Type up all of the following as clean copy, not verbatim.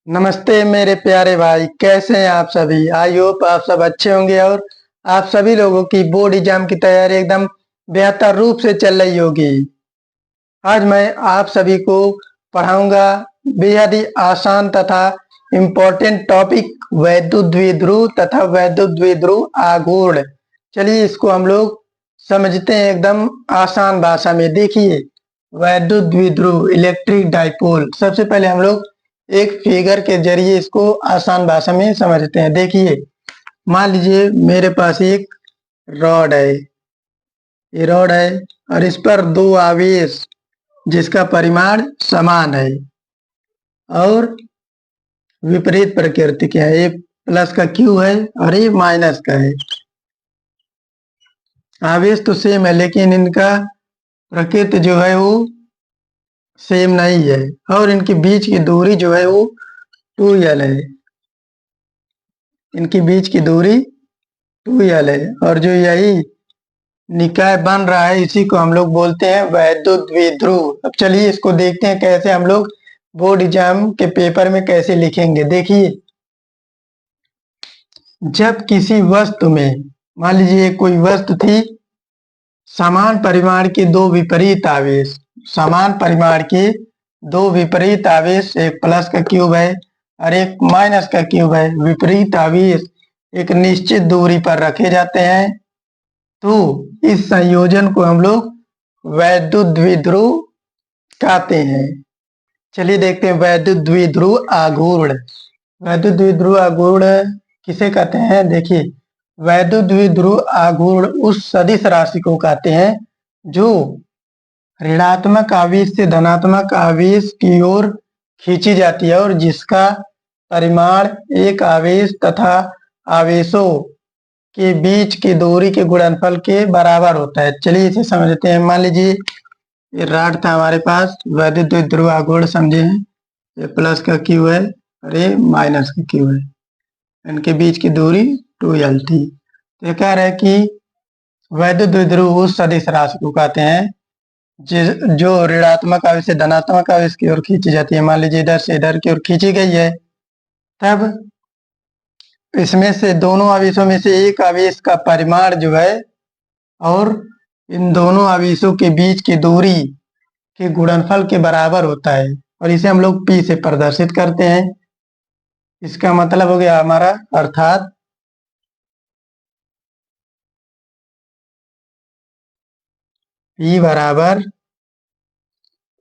नमस्ते मेरे प्यारे भाई, कैसे हैं आप सभी। आई होप आप सब अच्छे होंगे और आप सभी लोगों की बोर्ड एग्जाम की तैयारी एकदम बेहतर रूप से चल रही होगी। आज मैं आप सभी को पढ़ाऊंगा बेहद ही आसान तथा इम्पोर्टेंट टॉपिक वैद्युत द्विध्रुव तथा वैद्युत द्विध्रुव आघूर्ण। चलिए इसको हम लोग समझते हैं एकदम आसान भाषा में। देखिए, वैद्युत द्विध्रुव इलेक्ट्रिक डाइपोल, सबसे पहले हम लोग एक फिगर के जरिए इसको आसान भाषा में समझते हैं। देखिए, मान लीजिए मेरे पास एक रॉड है, ये रॉड है और इस पर दो आवेश जिसका परिमाण समान है और विपरीत प्रकृति के है। ये प्लस का क्यू है और ये माइनस का है। आवेश तो सेम है लेकिन इनका प्रकृति जो है वो सेम नहीं है और इनके बीच की दूरी जो है वो 2l है। इनके बीच की दूरी 2l है और जो यही निकाय बन रहा है इसी को हम लोग बोलते हैं वैद्युत द्विध्रुव। अब चलिए इसको देखते हैं कैसे हम लोग बोर्ड एग्जाम के पेपर में कैसे लिखेंगे। देखिए, जब किसी वस्तु में, मान लीजिए कोई वस्तु थी, समान परिमाण के दो विपरीत आवेश, समान परिमाण के दो विपरीत आवेश, एक प्लस का क्यूब है और एक माइनस का क्यूब है। विपरीत आवेश एक निश्चित दूरी पर रखे जाते हैं तो इस संयोजन को हम लोग वैद्युत द्विध्रुव कहते हैं। चलिए देखते हैं वैद्युत द्विध्रुव आघूर्ण। वैद्युत द्विध्रुव आघूर्ण किसे कहते हैं। देखिए, वैद्युत द्विध्रुव आघूर्ण उस सदिश राशि को कहते हैं जो ऋणात्मक आवेश से धनात्मक आवेश की ओर खींची जाती है और जिसका परिमाण एक आवेश तथा आवेशों के बीच की दूरी के गुणनफल के बराबर होता है। चलिए इसे समझते हैं। मान लीजिए ये रॉड था हमारे पास, वैद्युत द्विध्रुव आघूर्ण समझे हैं। ये प्लस का क्यू है और ये माइनस का क्यू है। इनके बीच की दूरी 2l थी। तो ये कह रहे हैं कि वैद्युत द्विध्रुव उस सदिश राशि को कहते हैं जो ऋणात्मक आवेश से धनात्मक आवेश की ओर खींची जाती है। मान लीजिए इधर से इधर की ओर खींची गई है, तब इसमें से दोनों आवेशों में से एक आवेश का परिमाण जो है और इन दोनों आवेशों के बीच की दूरी के गुणनफल के बराबर होता है और इसे हम लोग P से प्रदर्शित करते हैं। इसका मतलब हो गया हमारा, अर्थात P बराबर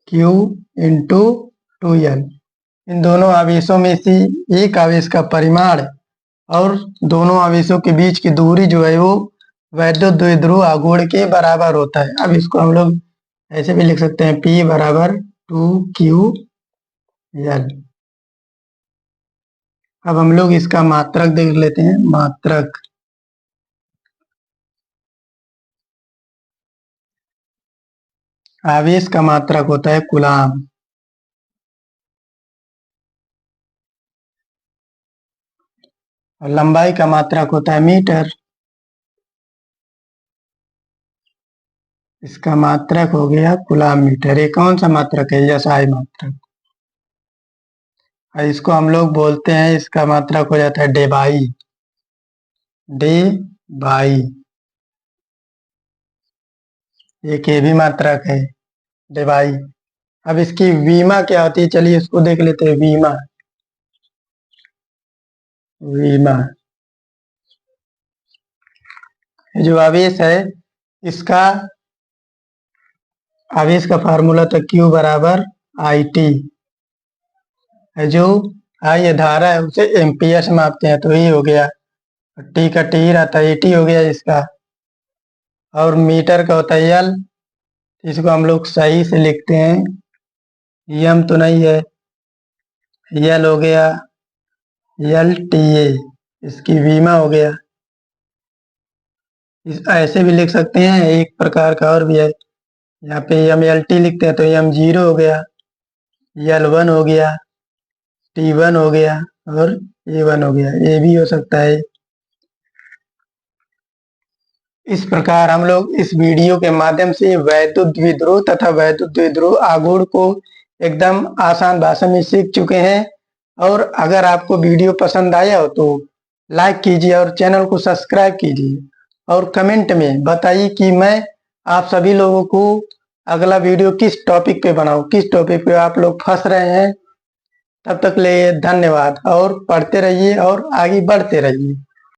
Q इंटू 2l। इन दोनों आवेशों में से एक आवेश का परिमाण और दोनों आवेशों के बीच की दूरी जो है वो वैद्युत द्विध्रुव आघूर्ण के बराबर होता है। अब इसको हम लोग ऐसे भी लिख सकते हैं, P बराबर 2ql। अब हम लोग इसका मात्रक देख लेते हैं। मात्रक, आवेश का मात्रक होता है कूलाम और लंबाई का मात्रक होता है मीटर। इसका मात्रक हो गया कूलाम मीटर। ये कौन सा मात्रक है, SI मात्रक। और इसको हम लोग बोलते हैं, इसका मात्रक हो जाता है डेबाई। डेबाई ये केवी मात्रक है, डेबाई। अब इसकी वीमा क्या होती है, चलिए इसको देख लेते हैं। वीमा, वीमा जो आवेश है इसका आवेश का फार्मूला था Q बराबर IT। जो ये धारा है उसे एम्पियर से मापते हैं तो ये हो गया, टी का टी रहता है, AT हो गया इसका। और मीटर का होता है L। इसको हम लोग सही से लिखते हैं, M तो नहीं है, L हो गया LTA। इसकी वीमा हो गया। ऐसे भी लिख सकते हैं, एक प्रकार का और भी है। यहाँ पे MLT लिखते हैं तो M0 हो गया, L1 हो गया, T1 हो गया और A1 हो गया। ये भी हो सकता है। इस प्रकार हम लोग इस वीडियो के माध्यम से वैद्युत द्विध्रुव तथा वैद्युत द्विध्रुव आघूर्ण को एकदम आसान भाषा में सीख चुके हैं। और अगर आपको वीडियो पसंद आया हो तो लाइक कीजिए और चैनल को सब्सक्राइब कीजिए और कमेंट में बताइए कि मैं आप सभी लोगों को अगला वीडियो किस टॉपिक पे बनाऊं, किस टॉपिक पे आप लोग फंस रहे हैं। तब तक ले धन्यवाद और पढ़ते रहिए और आगे बढ़ते रहिए।